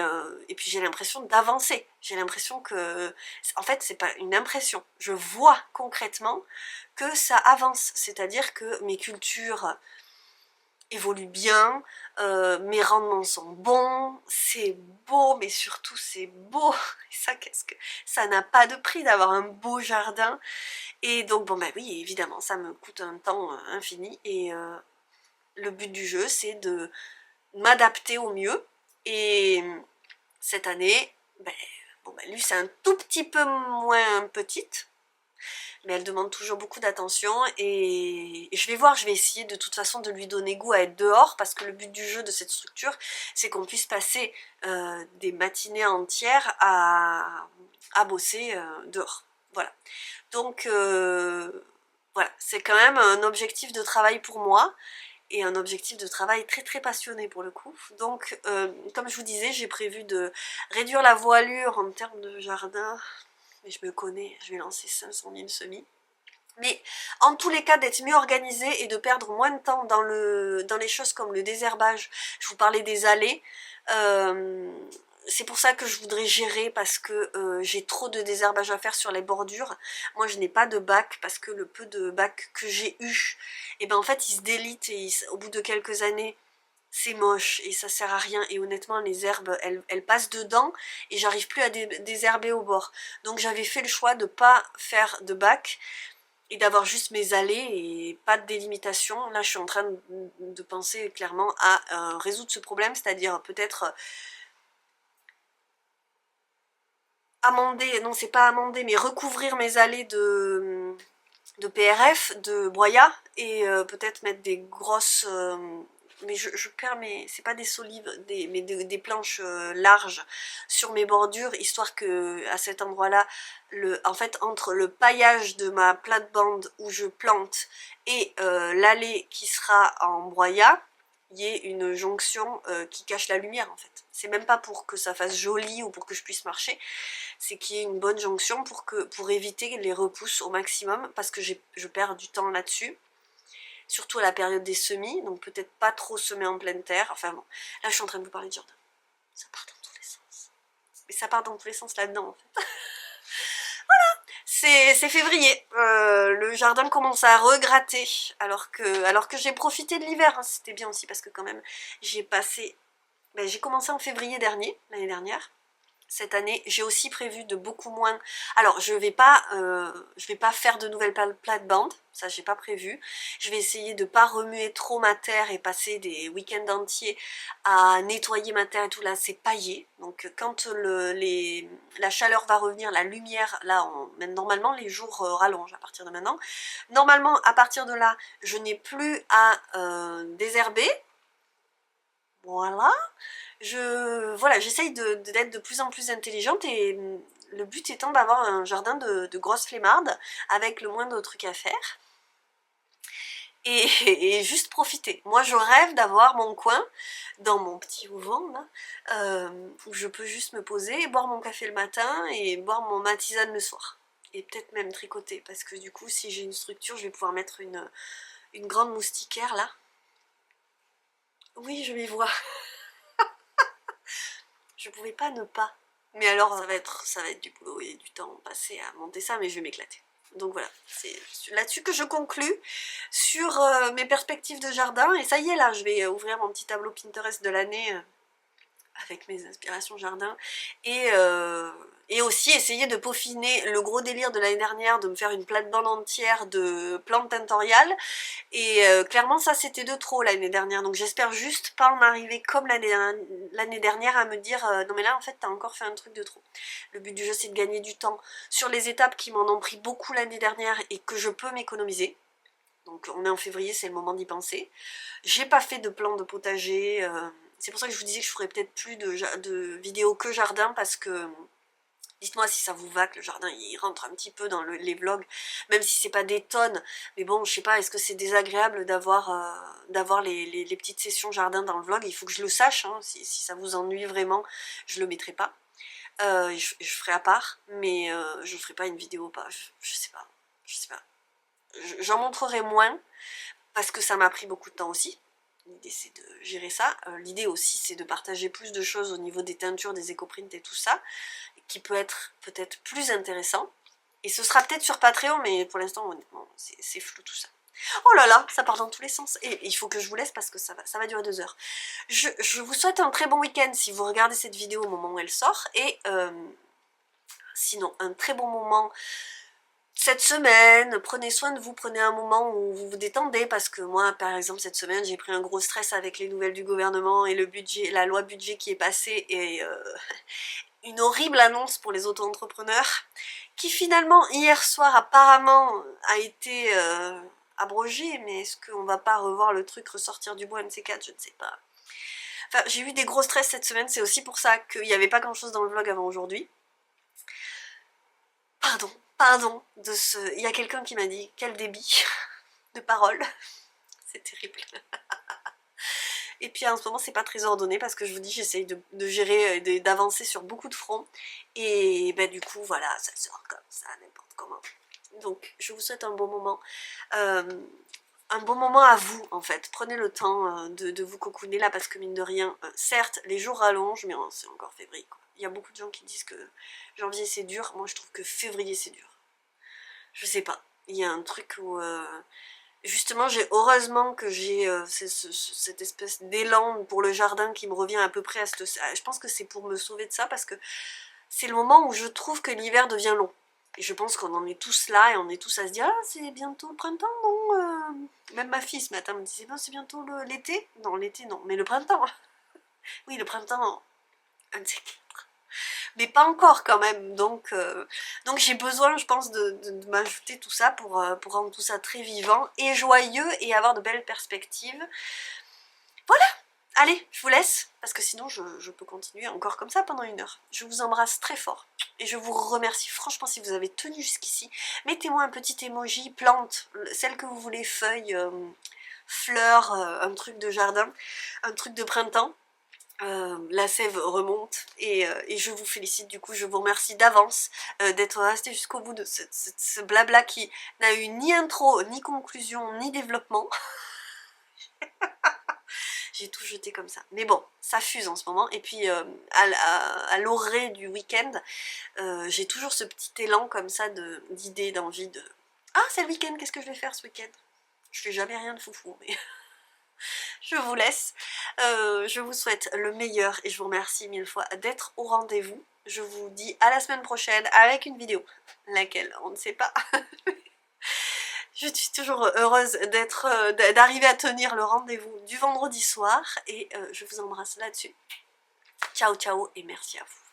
et puis j'ai l'impression d'avancer. J'ai l'impression que... En fait, c'est pas une impression. Je vois concrètement que ça avance. C'est-à-dire que mes cultures évoluent bien, mes rendements sont bons, c'est beau, mais surtout c'est beau. Et ça, ça n'a pas de prix d'avoir un beau jardin. Et donc, bon, bah oui, évidemment, ça me coûte un temps infini. Et le but du jeu, c'est de m'adapter au mieux. Et cette année, lui, c'est un tout petit peu moins petite, mais elle demande toujours beaucoup d'attention et je vais voir, je vais essayer de toute façon de lui donner goût à être dehors, parce que le but du jeu de cette structure, c'est qu'on puisse passer des matinées entières à bosser dehors. Voilà. Donc voilà, c'est quand même un objectif de travail pour moi, et un objectif de travail très très passionné pour le coup. Donc comme je vous disais, j'ai prévu de réduire la voilure en termes de jardin, mais je me connais, je vais lancer 500 000 semis. Mais en tous les cas, d'être mieux organisé et de perdre moins de temps dans les choses comme le désherbage. Je vous parlais des allées. C'est pour ça que je voudrais gérer, parce que j'ai trop de désherbage à faire sur les bordures. Moi je n'ai pas de bac, parce que le peu de bac que j'ai eu, et ben en fait il se délite, et au bout de quelques années c'est moche et ça sert à rien, et honnêtement les herbes elles passent dedans et j'arrive plus à désherber au bord. Donc j'avais fait le choix de pas faire de bac et d'avoir juste mes allées et pas de délimitation. Là je suis en train de penser clairement à résoudre ce problème, c'est-à-dire peut-être amender, non c'est pas amender, mais recouvrir mes allées PRF, de broyat, et peut-être mettre des grosses... mais je perds mes... c'est pas des solives, mais des planches larges sur mes bordures, histoire que à cet endroit-là, en fait, entre le paillage de ma plate-bande où je plante et l'allée qui sera en broyat, il y ait une jonction qui cache la lumière, en fait. C'est même pas pour que ça fasse joli ou pour que je puisse marcher, c'est qu'il y ait une bonne jonction pour éviter les repousses au maximum, parce que je perds du temps là-dessus, surtout à la période des semis, donc peut-être pas trop semer en pleine terre. Enfin bon, là je suis en train de vous parler de jardin, ça part dans tous les sens, mais ça part dans tous les sens là-dedans en fait. C'est février, le jardin commence à regratter, alors que j'ai profité de l'hiver, hein. C'était bien aussi parce que quand même j'ai commencé en février dernier, l'année dernière. Cette année, j'ai aussi prévu de beaucoup moins... Alors, je vais pas faire de nouvelles plates-bandes, ça j'ai pas prévu. Je vais essayer de pas remuer trop ma terre et passer des week-ends entiers à nettoyer ma terre et tout. Là, c'est paillé. Donc, quand la chaleur va revenir, la lumière, là, même normalement, les jours rallongent à partir de maintenant. Normalement, à partir de là, je n'ai plus à désherber. Voilà. Voilà, j'essaye d'être de plus en plus intelligente, et le but étant d'avoir un jardin de grosses flemmardes avec le moins de trucs à faire et juste profiter. Moi je rêve d'avoir mon coin dans mon petit auvent là, où je peux juste me poser et boire mon café le matin et boire ma tisane le soir, et peut-être même tricoter, parce que du coup si j'ai une structure je vais pouvoir mettre une grande moustiquaire là. Oui, je m'y vois. Je pouvais pas ne pas. Mais alors ça va être du boulot et du temps passé à monter ça, mais je vais m'éclater. Donc voilà, c'est là-dessus que je conclus sur mes perspectives de jardin. Et ça y est, là, je vais ouvrir mon petit tableau Pinterest de l'année avec mes inspirations jardin, et aussi essayer de peaufiner le gros délire de l'année dernière, de me faire une plate-bande entière de plantes tintoriales, et clairement ça c'était de trop l'année dernière, donc j'espère juste pas en arriver comme l'année dernière à me dire non mais là en fait t'as encore fait un truc de trop. Le but du jeu c'est de gagner du temps sur les étapes qui m'en ont pris beaucoup l'année dernière et que je peux m'économiser. Donc on est en février, c'est le moment d'y penser. J'ai pas fait de plan de potager, c'est pour ça que je vous disais que je ferais peut-être plus de vidéos que jardin, parce que dites-moi si ça vous va que le jardin il rentre un petit peu dans les vlogs, même si c'est pas des tonnes, mais bon je sais pas, est-ce que c'est désagréable d'avoir les petites sessions jardin dans le vlog? Il faut que je le sache, hein. Si ça vous ennuie vraiment, je le mettrai pas, je ferai à part, mais je ferai pas une vidéo, pas, je sais pas, j'en montrerai moins, parce que ça m'a pris beaucoup de temps aussi. L'idée c'est de gérer ça, l'idée aussi c'est de partager plus de choses au niveau des teintures, des éco-prints et tout ça, qui peut être peut-être plus intéressant, et ce sera peut-être sur Patreon, mais pour l'instant honnêtement c'est flou tout ça. Oh là là, ça part dans tous les sens, et il faut que je vous laisse parce que ça va durer 2 heures. Je vous souhaite un très bon week-end si vous regardez cette vidéo au moment où elle sort, et sinon un très bon moment cette semaine. Prenez soin de vous, prenez un moment où vous vous détendez, parce que moi par exemple cette semaine j'ai pris un gros stress avec les nouvelles du gouvernement et le budget, la loi budget qui est passée, et une horrible annonce pour les auto-entrepreneurs qui finalement hier soir apparemment a été abrogée, mais est-ce qu'on va pas revoir le truc ressortir du bois, NC4, je ne sais pas. Enfin j'ai eu des gros stress cette semaine, c'est aussi pour ça qu'il n'y avait pas grand chose dans le vlog avant aujourd'hui. Pardon, il y a quelqu'un qui m'a dit quel débit de parole, c'est terrible. Et puis en ce moment c'est pas très ordonné, parce que je vous dis j'essaye de gérer, d'avancer sur beaucoup de fronts, et ben du coup voilà, ça sort comme ça n'importe comment. Donc je vous souhaite un bon moment, à vous en fait. Prenez le temps de vous cocooner là, parce que mine de rien, certes les jours rallongent, mais c'est encore février quoi. Il y a beaucoup de gens qui disent que janvier c'est dur, moi je trouve que février c'est dur. Je sais pas, il y a un truc où... justement, heureusement que j'ai cette espèce d'élan pour le jardin qui me revient à peu près à je pense que c'est pour me sauver de ça, parce que c'est le moment où je trouve que l'hiver devient long. Et je pense qu'on en est tous là, et on est tous à se dire « Ah, c'est bientôt le printemps, non ?» Même ma fille ce matin me disait « Ben, c'est bientôt l'été ?» Non, l'été non, mais le printemps. Oui, le printemps, un de ces quatre. mais pas encore quand même, donc j'ai besoin, je pense, de m'ajouter tout ça pour rendre tout ça très vivant et joyeux et avoir de belles perspectives. Voilà, allez, je vous laisse, parce que sinon je peux continuer encore comme ça pendant 1 heure. Je vous embrasse très fort, et je vous remercie franchement si vous avez tenu jusqu'ici. Mettez-moi un petit emoji, plante, celle que vous voulez, feuille, fleurs, un truc de jardin, un truc de printemps. La sève remonte et je vous félicite, du coup je vous remercie d'avance d'être resté jusqu'au bout de ce blabla qui n'a eu ni intro, ni conclusion, ni développement. J'ai tout jeté comme ça, mais bon, ça fuse en ce moment, et puis à l'orée du week-end, j'ai toujours ce petit élan comme ça d'idées, d'envie de... Ah, c'est le week-end, qu'est-ce que je vais faire ce week-end? Je fais jamais rien de foufou, mais... Je vous laisse, je vous souhaite le meilleur et je vous remercie 1000 fois d'être au rendez-vous. Je vous dis à la semaine prochaine avec une vidéo, laquelle on ne sait pas. Je suis toujours heureuse d'arriver à tenir le rendez-vous du vendredi soir et je vous embrasse là-dessus. Ciao ciao et merci à vous.